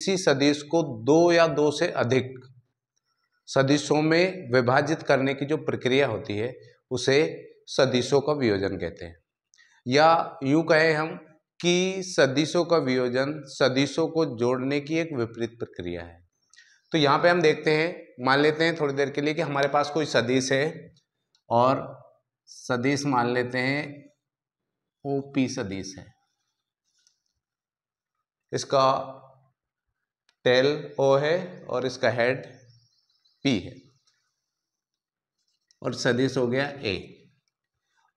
किसी सदिश को दो या दो से अधिक सदिशों में विभाजित करने की जो प्रक्रिया होती है उसे सदिशों का वियोजन कहते हैं। या यूं कहें हम कि सदिशों का वियोजन सदिशों को जोड़ने की एक विपरीत प्रक्रिया है। तो यहाँ पे हम देखते हैं, मान लेते हैं थोड़ी देर के लिए कि हमारे पास कोई सदिश है और सदिश मान लेते हैं ओपी सदिश है। इसका टेल ओ है और इसका हेड पी है और सदिश हो गया ए।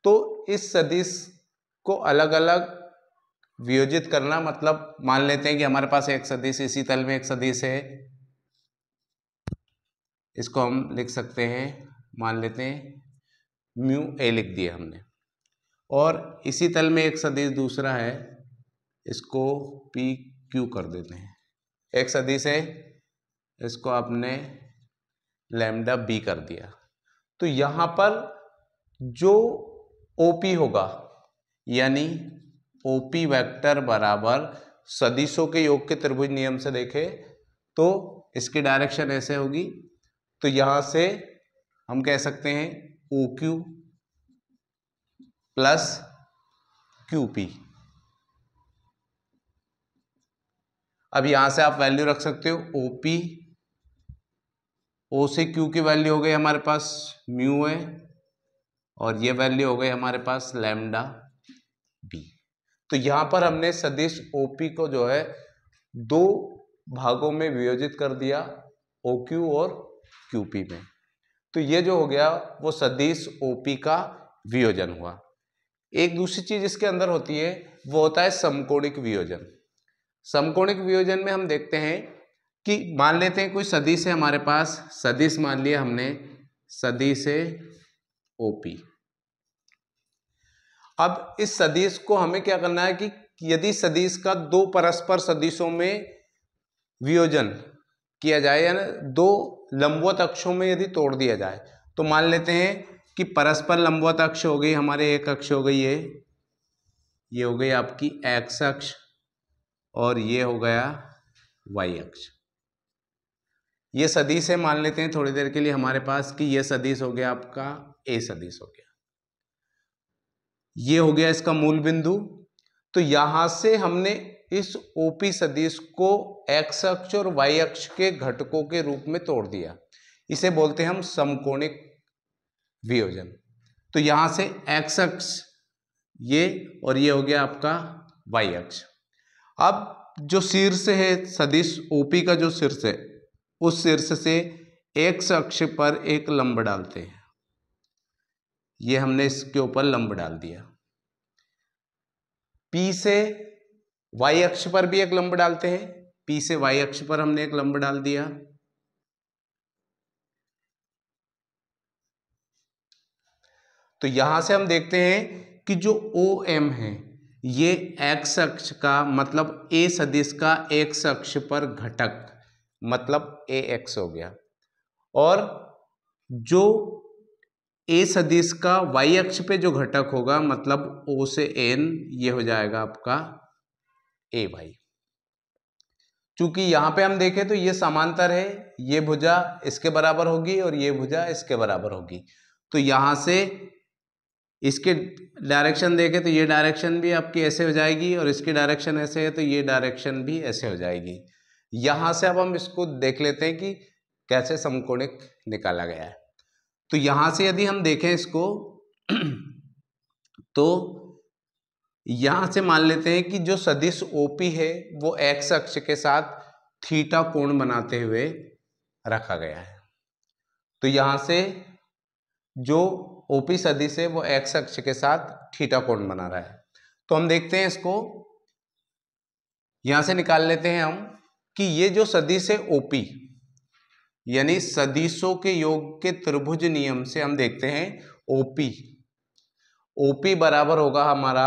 तो इस सदिश को अलग अलग वियोजित करना, मतलब मान लेते हैं कि हमारे पास एक सदिश, इसी तल में एक सदिश है, इसको हम लिख सकते हैं, मान लेते हैं म्यू ए लिख दिया हमने, और इसी तल में एक सदिश दूसरा है, इसको पी क्यू कर देते हैं। एक सदिश है, इसको आपने लैम्डा बी कर दिया। तो यहां पर जो ओपी होगा, यानी ओपी वेक्टर बराबर सदिशों के योग के त्रिभुज नियम से देखें तो इसकी डायरेक्शन ऐसे होगी। तो यहां से हम कह सकते हैं O Q plus Q P. अब यहां से आप वैल्यू रख सकते हो ओपी, ओ से क्यू की वैल्यू हो गई हमारे पास म्यू है, और ये वैल्यू हो गई हमारे पास लैम्डा बी। तो यहां पर हमने सदिश ओपी को जो है दो भागों में वियोजित कर दिया, ओ क्यू और क्यूपी में। तो ये जो हो गया वो सदिश ओपी का वियोजन हुआ। एक दूसरी चीज इसके अंदर होती है, वो होता है समकोणिक वियोजन। समकोणिक वियोजन में हम देखते हैं कि मान लेते हैं कोई सदिश है हमारे पास, सदिश मान लिया हमने, सदिश है ओपी। अब इस सदिश को हमें क्या करना है कि यदि सदिश का दो परस्पर सदिशों में वियोजन किया जाए, यानी दो लंबवत अक्षों में यदि तोड़ दिया जाए, तो मान लेते हैं कि परस्पर लंबवत अक्ष हो गई हमारे, एक अक्ष हो गई ये हो गई आपकी एक्स अक्ष, और ये हो गया वाई अक्ष। ये सदिश है, मान लेते हैं थोड़ी देर के लिए हमारे पास कि ये सदिश हो गया आपका ए सदिश हो गया, ये हो गया इसका मूल बिंदु। तो यहां से हमने इस ओपी सदिश को एक्स अक्ष और वाई अक्ष के घटकों के रूप में तोड़ दिया, इसे बोलते हैं हम समकोणिक वियोजन। तो यहां से एक्स अक्ष ये, और ये हो गया आपका वाई अक्ष। अब जो शीर्ष है सदिश ओपी का, जो शीर्ष है, उस शीर्ष से एक्स अक्ष पर एक लंब डालते हैं, ये हमने इसके ऊपर लंब डाल दिया। पी से वाई अक्ष पर भी एक लंब डालते हैं, पी से वाई अक्ष पर हमने एक लंब डाल दिया। तो यहां से हम देखते हैं कि जो ओ एम है ये एक्स अक्ष का, मतलब ए सदिश का एक्स अक्ष पर घटक, मतलब ए एक्स हो गया, और जो ए सदिश का वाई अक्ष पे जो घटक होगा, मतलब ओ से एन, ये हो जाएगा आपका ए वाई। चूंकि यहां पे हम देखें तो ये समांतर है, ये भुजा इसके बराबर होगी और ये भुजा इसके बराबर होगी। तो यहां से इसके डायरेक्शन देखें तो ये डायरेक्शन भी आपकी ऐसे हो जाएगी, और इसकी डायरेक्शन ऐसे है तो ये डायरेक्शन भी ऐसे हो जाएगी। यहां से अब हम इसको देख लेते हैं कि कैसे समकोणिक निकाला गया है। तो यहां से यदि हम देखें इसको तो यहां से मान लेते हैं कि जो सदिश ओपी है वो एक्स अक्ष के साथ थीटा कोण बनाते हुए रखा गया है। तो यहां से जो ओपी सदिश है वो एक्स अक्ष के साथ थीटा कोण बना रहा है। तो हम देखते हैं इसको, यहां से निकाल लेते हैं हम कि ये जो सदिश है ओपी, यानी सदिशों के योग के त्रिभुज नियम से हम देखते हैं ओपी बराबर होगा हमारा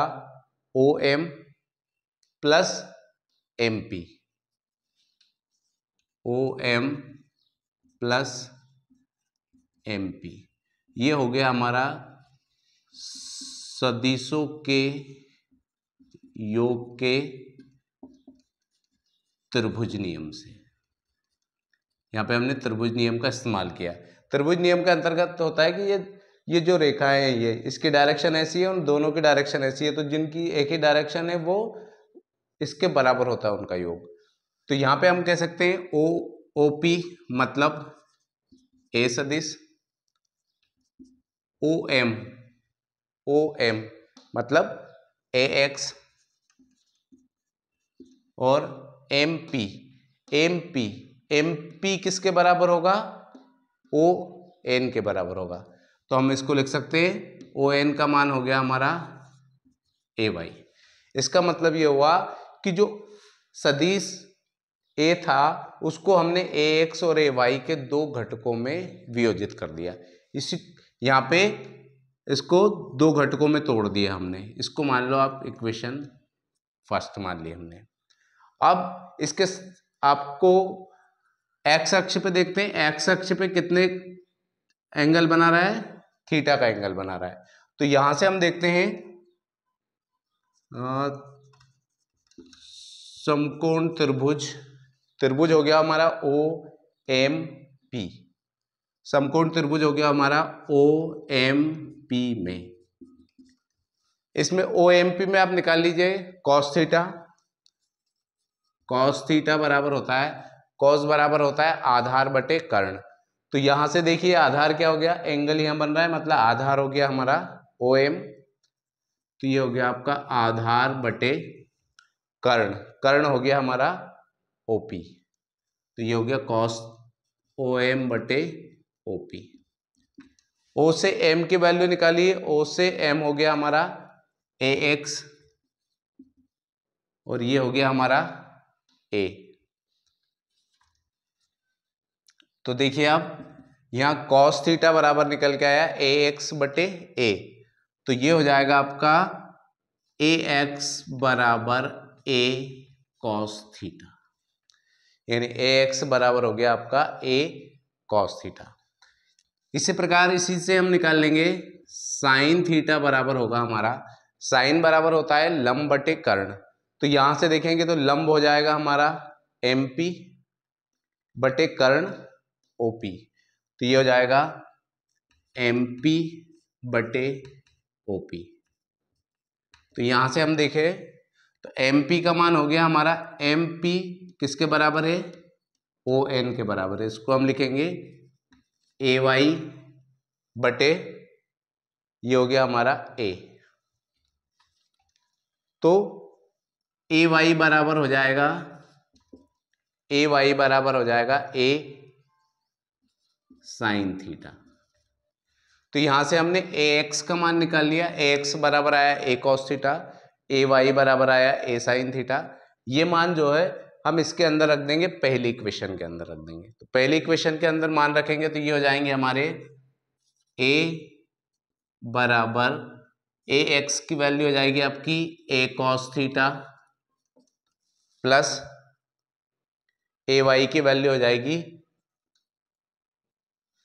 O M plus M P, O M plus M P. ये हो गया हमारा सदिशों के योग के त्रिभुज नियम से। यहाँ पे हमने त्रिभुज नियम का इस्तेमाल किया। त्रिभुज नियम के अंतर्गत होता है कि ये जो रेखाएं हैं, ये इसकी डायरेक्शन ऐसी है, उन दोनों की डायरेक्शन ऐसी है, तो जिनकी एक ही डायरेक्शन है वो इसके बराबर होता है उनका योग। तो यहाँ पे हम कह सकते हैं ओ पी मतलब ए सदिश, ओ एम मतलब ए एक्स, और एम पी किसके बराबर होगा? ओ एन के बराबर होगा। तो हम इसको लिख सकते हैं ओ एन का मान हो गया हमारा ए वाई। इसका मतलब ये हुआ कि जो सदिश ए था उसको हमने ए एक्स और ए वाई के दो घटकों में वियोजित कर दिया। इसी यहाँ पे इसको दो घटकों में तोड़ दिया हमने। इसको मान लो आप इक्वेशन फर्स्ट मान ली हमने। अब इसके आपको एक्स अक्ष पे देखते हैं, एक्स अक्ष पे कितने एंगल बना रहा है? थीटा का एंगल बना रहा है। तो यहां से हम देखते हैं समकोण त्रिभुज हो गया हमारा ओ एम पी, समकोण त्रिभुज हो गया हमारा ओ एम पी में। इसमें ओ एम पी में आप निकाल लीजिए कॉस थीटा बराबर होता है, कॉस बराबर होता है आधार बटे कर्ण। तो यहां से देखिए आधार क्या हो गया? एंगल यहां बन रहा है, मतलब आधार हो गया हमारा ओ एम, तो ये हो गया आपका आधार बटे कर्ण हो गया हमारा ओपी, तो ये हो गया कॉस ओ एम बटे ओपी। ओ से एम की वैल्यू निकालिए, ओ से एम हो गया हमारा ए एक्स, और ये हो गया हमारा ए। तो देखिए आप यहां कॉस थीटा बराबर निकल के आया ए एक्स बटे ए, तो ये हो जाएगा आपका ए एक्स बराबर ए कॉस थीटा, यानी ए एक्स बराबर हो गया आपका ए कॉस थीटा। इसी प्रकार इसी से हम निकाल लेंगे साइन थीटा बराबर होगा हमारा, साइन बराबर होता है लंब बटे कर्ण। तो यहां से देखेंगे तो लंब हो जाएगा हमारा एम पी बटे कर्ण ओपी, तो ये हो जाएगा एम पी बटे ओपी। तो यहां से हम देखें तो एम पी का मान हो गया हमारा, एम पी किसके बराबर है? ओ एन के बराबर है। इसको हम लिखेंगे ए वाई बटे ये हो गया हमारा ए, तो ए वाई बराबर हो जाएगा, ए वाई बराबर हो जाएगा ए साइन थीटा। तो यहां से हमने ए एक्स का मान निकाल लिया, ए एक्स बराबर आया ए कॉस थीटा, ए वाई बराबर आया ए साइन थीटा। ये मान जो है हम इसके अंदर रख देंगे, पहली इक्वेशन के अंदर रख देंगे। तो पहली इक्वेशन के अंदर मान रखेंगे तो ये हो जाएंगे हमारे ए बराबर ए एक्स की वैल्यू हो जाएगी आपकी ए कॉस थीटा प्लस ए वाई की वैल्यू हो जाएगी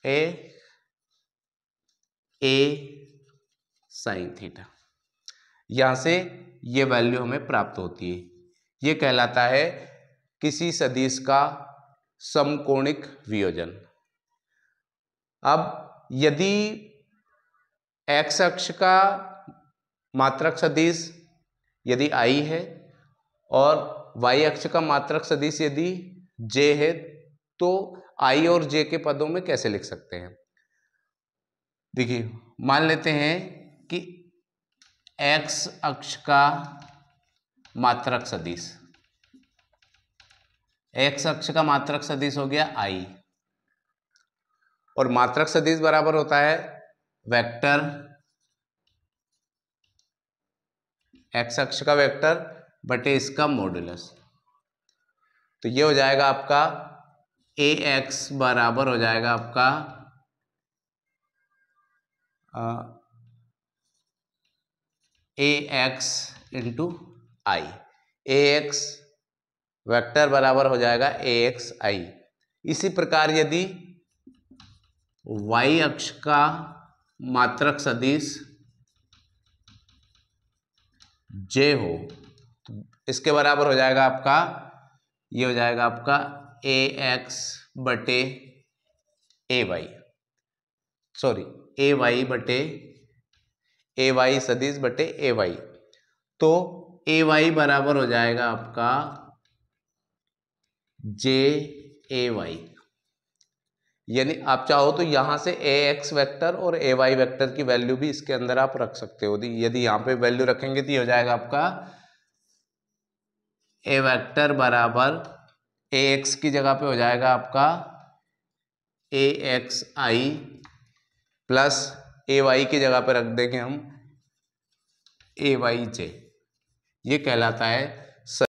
ए साइन थीटा। यहां से ये वैल्यू हमें प्राप्त होती है। ये कहलाता है किसी सदिश का समकोणिक वियोजन। अब यदि एक्स अक्ष का मात्रक सदिश यदि आई है और वाई अक्ष का मात्रक सदिश यदि जे है, तो आई और जे के पदों में कैसे लिख सकते हैं? देखिए मान लेते हैं कि एक्स अक्ष का मात्रक सदिश, एक्स अक्ष का मात्रक सदिश हो गया आई, और मात्रक सदिश बराबर होता है वेक्टर, एक्स अक्ष का वेक्टर बटे इसका मॉड्यूलस। तो ये हो जाएगा आपका ए एक्स बराबर हो जाएगा आपका ए एक्स इंटू आई, ए एक्स वेक्टर बराबर हो जाएगा ए एक्स आई। इसी प्रकार यदि वाई अक्ष का मात्रक सदिश जे हो तो इसके बराबर हो जाएगा आपका ये हो जाएगा आपका ए एक्स बटे ए वाई, सॉरी ए वाई बटे ए वाई सदिश बटे ए वाई। तो ए वाई बराबर हो जाएगा आपका जे ए वाई, यानी आप चाहो तो यहां से ए एक्स वेक्टर और ए वाई वेक्टर की वैल्यू भी इसके अंदर आप रख सकते हो। यदि यहां पे वैल्यू रखेंगे तो ये हो जाएगा आपका ए वेक्टर बराबर ए एक्स की जगह पे हो जाएगा आपका ए एक्स आई प्लस ए वाई की जगह पे रख देंगे हम ए वाई जे। ये कहलाता है